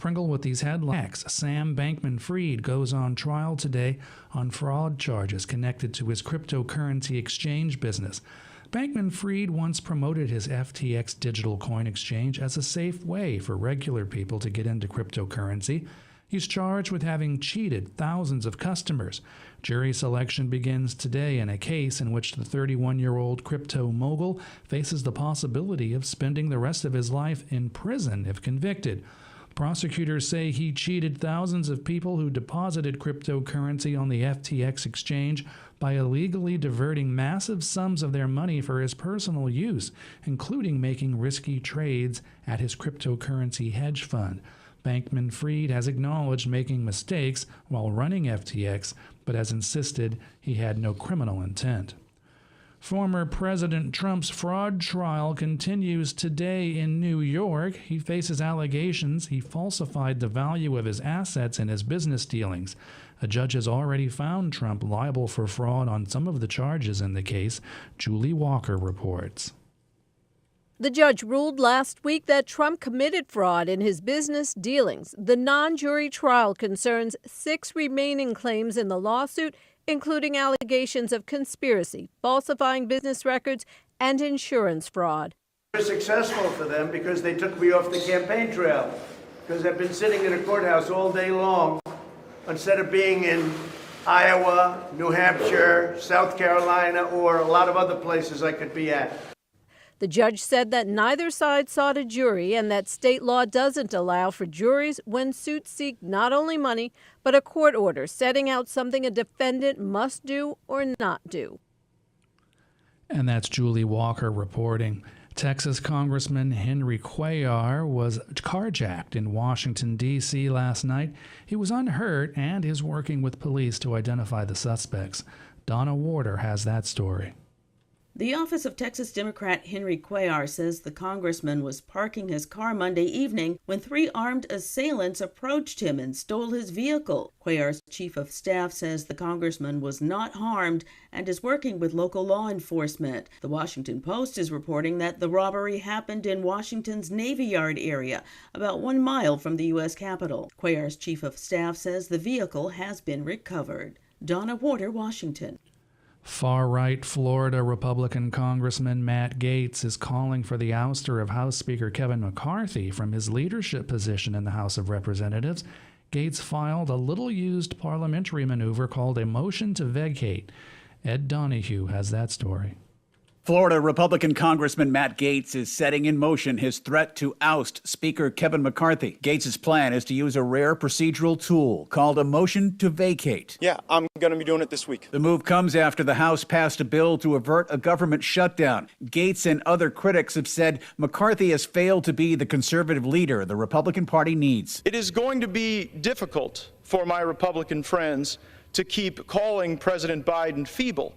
Pringle with these headlines. Sam Bankman-Fried goes on trial today on fraud charges connected to his cryptocurrency exchange business. Bankman-Fried once promoted his FTX digital coin exchange as a safe way for regular people to get into cryptocurrency. He's charged with having cheated thousands of customers. Jury selection begins today in a case in which the 31-year-old crypto mogul faces the possibility of spending the rest of his life in prison if convicted. Prosecutors say he cheated thousands of people who deposited cryptocurrency on the FTX exchange by illegally diverting massive sums of their money for his personal use, including making risky trades at his cryptocurrency hedge fund. Bankman-Fried has acknowledged making mistakes while running FTX, but has insisted he had no criminal intent. Former President Trump's fraud trial continues today in New York. He faces allegations he falsified the value of his assets in his business dealings. A judge has already found Trump liable for fraud on some of the charges in the case. Julie Walker reports. The judge ruled last week that Trump committed fraud in his business dealings. The non-jury trial concerns 6 remaining claims in the lawsuit, including allegations of conspiracy, falsifying business records, and insurance fraud. It was successful for them because they took me off the campaign trail, because I've been sitting in a courthouse all day long instead of being in Iowa, New Hampshire, South Carolina, or a lot of other places I could be at. The judge said that neither side sought a jury and that state law doesn't allow for juries when suits seek not only money, but a court order setting out something a defendant must do or not do. And that's Julie Walker reporting. Texas Congressman Henry Cuellar was carjacked in Washington, D.C. last night. He was unhurt and is working with police to identify the suspects. Donna Warder has that story. The office of Texas Democrat Henry Cuellar says the congressman was parking his car Monday evening when 3 armed assailants approached him and stole his vehicle. Cuellar's chief of staff says the congressman was not harmed and is working with local law enforcement. The Washington Post is reporting that the robbery happened in Washington's Navy Yard area, about 1 mile from the U.S. Capitol. Cuellar's chief of staff says the vehicle has been recovered. Donna Warder, Washington. Far-right Florida Republican Congressman Matt Gaetz is calling for the ouster of House Speaker Kevin McCarthy from his leadership position in the House of Representatives. Gaetz filed a little-used parliamentary maneuver called a motion to vacate. Ed Donahue has that story. Florida Republican Congressman Matt Gaetz is setting in motion his threat to oust Speaker Kevin McCarthy. Gaetz's plan is to use a rare procedural tool called a motion to vacate. Yeah, I'm going to be doing it this week. The move comes after the House passed a bill to avert a government shutdown. Gaetz and other critics have said McCarthy has failed to be the conservative leader the Republican Party needs. It is going to be difficult for my Republican friends to keep calling President Biden feeble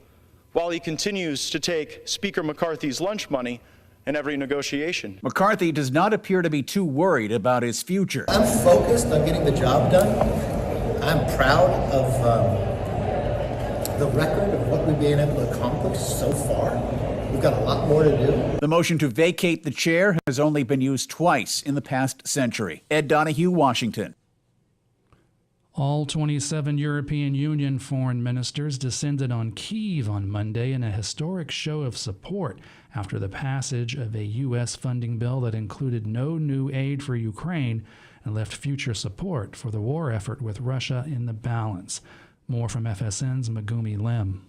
while he continues to take Speaker McCarthy's lunch money in every negotiation. McCarthy does not appear to be too worried about his future. I'm focused on getting the job done. I'm proud of the record of what we've been able to accomplish so far. We've got a lot more to do. The motion to vacate the chair has only been used twice in the past century. Ed Donahue, Washington. All 27 European Union foreign ministers descended on Kyiv on Monday in a historic show of support after the passage of a U.S. funding bill that included no new aid for Ukraine and left future support for the war effort with Russia in the balance. More from FSN's Megumi Lim.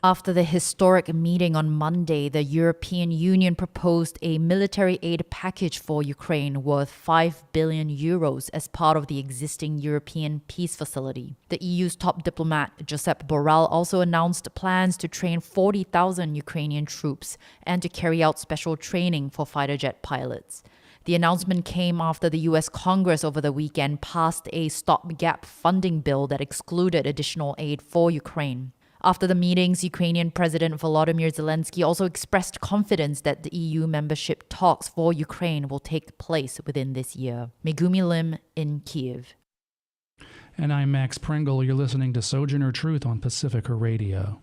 After the historic meeting on Monday, the European Union proposed a military aid package for Ukraine worth 5 billion euros as part of the existing European peace facility. The EU's top diplomat, Josep Borrell, also announced plans to train 40,000 Ukrainian troops and to carry out special training for fighter jet pilots. The announcement came after the U.S. Congress over the weekend passed a stopgap funding bill that excluded additional aid for Ukraine. After the meetings, Ukrainian President Volodymyr Zelensky also expressed confidence that the EU membership talks for Ukraine will take place within this year. Megumi Lim in Kyiv. And I'm Max Pringle. You're listening to Sojourner Truth on Pacifica Radio.